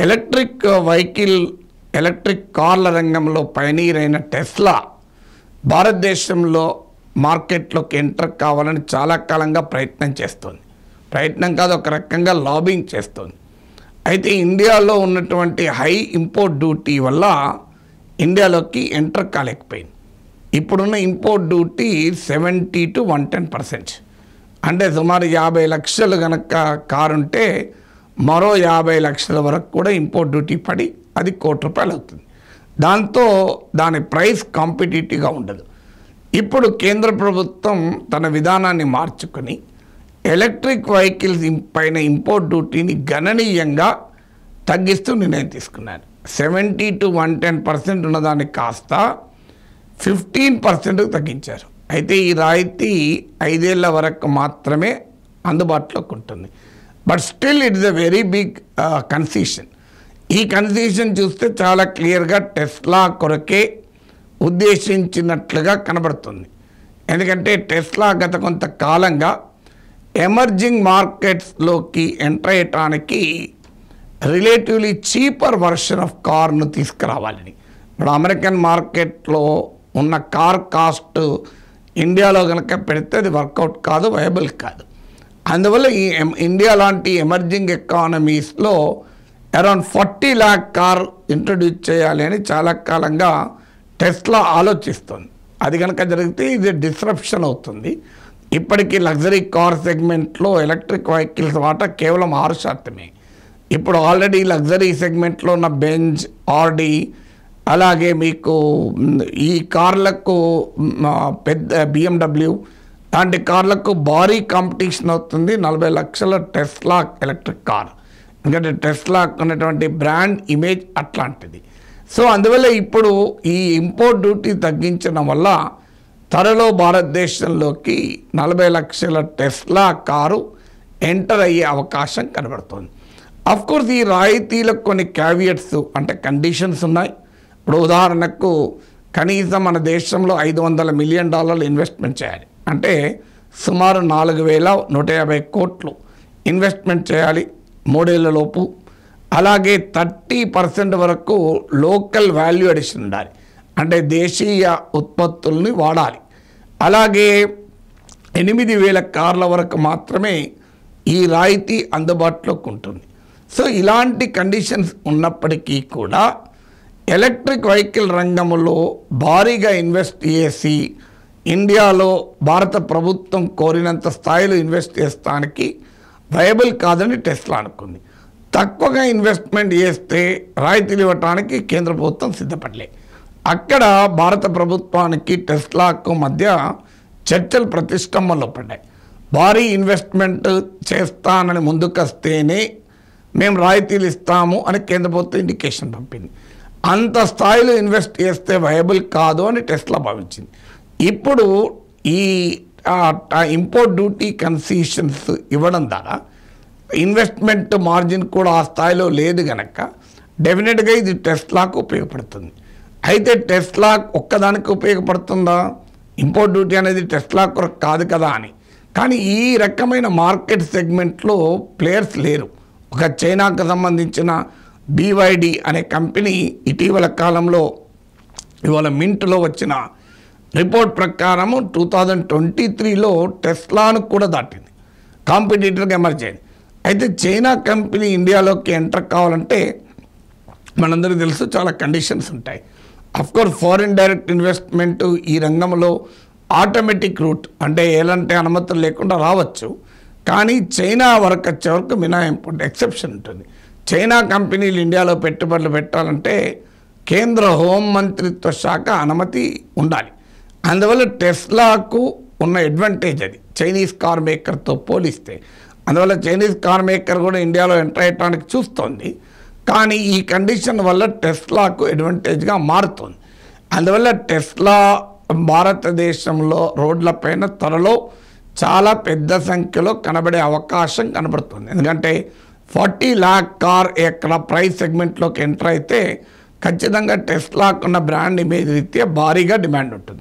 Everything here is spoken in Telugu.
ఎలక్ట్రిక్ వెహికల్ ఎలక్ట్రిక్ కార్ల రంగంలో పైనీర్ అయిన టెస్లా భారతదేశంలో మార్కెట్లోకి ఎంటర్ కావాలని చాలా కాలంగా ప్రయత్నం చేస్తోంది. ప్రయత్నం కాదు, ఒక రకంగా లాబింగ్ చేస్తోంది. అయితే ఇండియాలో ఉన్నటువంటి హై ఇంపోర్ట్ డ్యూటీ వల్ల ఇండియాలోకి ఎంటర్ కాలేకపోయింది. ఇప్పుడున్న ఇంపోర్ట్ డ్యూటీ 70 to 110%. అంటే సుమారు 50 లక్షలు కనుక కారు ఉంటే మరో 50 లక్షల వరకు కూడా ఇంపోర్ట్ డ్యూటీ పడి అది ₹1,00,00,000 అవుతుంది. దాంతో దాని ప్రైస్ కాంపిటేటివ్గా ఉండదు. ఇప్పుడు కేంద్ర ప్రభుత్వం తన విధానాన్ని మార్చుకొని ఎలక్ట్రిక్ వెహికల్స్ పైన ఇంపోర్ట్ డ్యూటీని గణనీయంగా తగ్గిస్తూ నిర్ణయం తీసుకున్నారు. 70 to 110% ఉన్నదాన్ని కాస్త 15% తగ్గించారు. అయితే ఈ రాయితీ 5 ఏళ్ల వరకు మాత్రమే అందుబాటులోకి ఉంటుంది. But still it is a very big concession. ఈ కన్సెషన్ చూస్తే చాలా క్లియర్గా టెస్లా కొరకే ఉద్దేశించినట్లుగా కనబడుతుంది. ఎందుకంటే టెస్లా గత కొంతకాలంగా ఎమర్జింగ్ మార్కెట్స్లోకి ఎంటర్ అయ్యటానికి రిలేటివ్లీ చీపర్ వర్షన్ ఆఫ్ కార్ను తీసుకురావాలని. ఇప్పుడు అమెరికన్ మార్కెట్లో ఉన్న కార్ కాస్ట్ ఇండియాలో కనుక పెడితే అది వర్కౌట్ కాదు, వైబుల్ కాదు. అందువల్ల ఈ ఇండియా లాంటి ఎమర్జింగ్ ఎకానమీస్లో అరౌండ్ 40 lakh కార్ ఇంట్రడ్యూస్ చేయాలి అని చాలా కాలంగా టెస్లా ఆలోచిస్తుంది. అది కనుక జరిగితే ఇది డిస్రప్షన్ అవుతుంది. ఇప్పటికీ లగ్జరీ కార్ సెగ్మెంట్లో ఎలక్ట్రిక్ వెహికల్స్ వాటా కేవలం 6%. ఇప్పుడు ఆల్రెడీ లగ్జరీ సెగ్మెంట్లో ఉన్న బెంజ్, ఆర్డీ, అలాగే మీకు ఈ కార్లకు పెద్ద BMW లాంటి కార్లకు భారీ కాంపిటీషన్ అవుతుంది. 40 లక్షల టెస్లా ఎలక్ట్రిక్ కార్. ఎందుకంటే టెస్లా ఉన్నటువంటి బ్రాండ్ ఇమేజ్ అట్లాంటిది. సో అందువల్ల ఇప్పుడు ఈ ఇంపోర్ట్ డ్యూటీ తగ్గించడం వల్ల త్వరలో భారతదేశంలోకి 40 లక్షల టెస్లా కారు ఎంటర్ అయ్యే అవకాశం కనబడుతుంది. అఫ్కోర్స్ ఈ రాయితీలకు కొన్ని క్యావియట్స్ అంటే కండిషన్స్ ఉన్నాయి. ఇప్పుడు ఉదాహరణకు కనీసం మన దేశంలో $500 మిలియన్ ఇన్వెస్ట్మెంట్ చేయాలి. అంటే సుమారు 4,150 కోట్లు ఇన్వెస్ట్మెంట్ చేయాలి 3 ఏళ్లలోపు. అలాగే 30% వరకు లోకల్ వాల్యూ అడిషన్ ఉండాలి, అంటే దేశీయ ఉత్పత్తుల్ని వాడాలి. అలాగే 8,000 కార్ల వరకు మాత్రమే ఈ రాయితీ అందుబాటులోకి ఉంటుంది. సో ఇలాంటి కండిషన్స్ ఉన్నప్పటికీ కూడా ఎలక్ట్రిక్ వెహికల్ రంగంలో భారీగా ఇన్వెస్ట్ చేసి ఇండియాలో భారత ప్రభుత్వం కోరినంత స్థాయిలో ఇన్వెస్ట్ చేస్తానికి వైబుల్ కాదని టెస్లా అనుకుంది. తక్కువగా ఇన్వెస్ట్మెంట్ చేస్తే రాయితీలు ఇవ్వటానికి కేంద్ర ప్రభుత్వం సిద్ధపడలే. అక్కడ భారత ప్రభుత్వానికి టెస్లాకు మధ్య చర్చలు ప్రతిష్టంభనలో పడ్డాయి. భారీ ఇన్వెస్ట్మెంట్ చేస్తానని ముందుకొస్తేనే మేము రాయితీలు ఇస్తాము అని కేంద్ర ప్రభుత్వం ఇండికేషన్ పంపింది. అంత స్థాయిలో ఇన్వెస్ట్ చేస్తే వైబుల్ కాదు అని టెస్లా భావించింది. ఇప్పుడు ఈ ఇంపోర్ట్ డ్యూటీ కన్సెషన్స్ ఇవ్వడం ద్వారా ఇన్వెస్ట్మెంట్ మార్జిన్ కూడా ఆ స్థాయిలో లేదు కనుక డెఫినెట్గా ఇది టెస్లాకు ఉపయోగపడుతుంది. అయితే టెస్లా ఒక్కదానికి ఉపయోగపడుతుందా? ఇంపోర్ట్ డ్యూటీ అనేది టెస్లా కొరకు కాదు కదా అని. కానీ ఈ రకమైన మార్కెట్ సెగ్మెంట్లో ప్లేయర్స్ లేరు. ఒక చైనాకు సంబంధించిన BYD అనే కంపెనీ ఇటీవల కాలంలో ఇవాళ మింట్లో వచ్చిన రిపోర్ట్ ప్రకారము 2023లో టెస్లాను కూడా దాటింది, కాంపిటీటర్గా ఎమర్జ్ అయింది. అయితే చైనా కంపెనీ ఇండియాలోకి ఎంటర్ కావాలంటే మనందరికీ తెలుసు చాలా కండిషన్స్ ఉంటాయి. అఫ్కోర్స్ ఫారిన్ డైరెక్ట్ ఇన్వెస్ట్మెంట్ ఈ రంగంలో ఆటోమేటిక్ రూట్, అంటే ఎలాంటి అనుమతులు లేకుండా రావచ్చు. కానీ చైనా వరకు వచ్చే వరకు మినహాయింపు ఎక్సెప్షన్ ఉంటుంది. చైనా కంపెనీలు ఇండియాలో పెట్టుబడులు పెట్టాలంటే కేంద్ర హోంమంత్రిత్వ శాఖ అనుమతి ఉండాలి. అందువల్ల టెస్లాకు ఉన్న అడ్వాంటేజ్ అది చైనీస్ కార్ మేకర్తో పోలిస్తే. అందువల్ల చైనీస్ కార్ మేకర్ కూడా ఇండియాలో ఎంటర్ అయ్యడానికి చూస్తోంది. కానీ ఈ కండిషన్ వల్ల టెస్లాకు అడ్వాంటేజ్గా మారుతుంది. అందువల్ల టెస్లా భారతదేశంలో రోడ్లపైన త్వరలో చాలా పెద్ద సంఖ్యలో కనబడే అవకాశం కనబడుతుంది. ఎందుకంటే 40 lakh కార్ ఎక్కడ ప్రైస్ సెగ్మెంట్లోకి ఎంటర్ అయితే ఖచ్చితంగా టెస్లాకున్న బ్రాండ్ ఇమేజ్ రీత్యా భారీగా డిమాండ్ ఉంటుంది.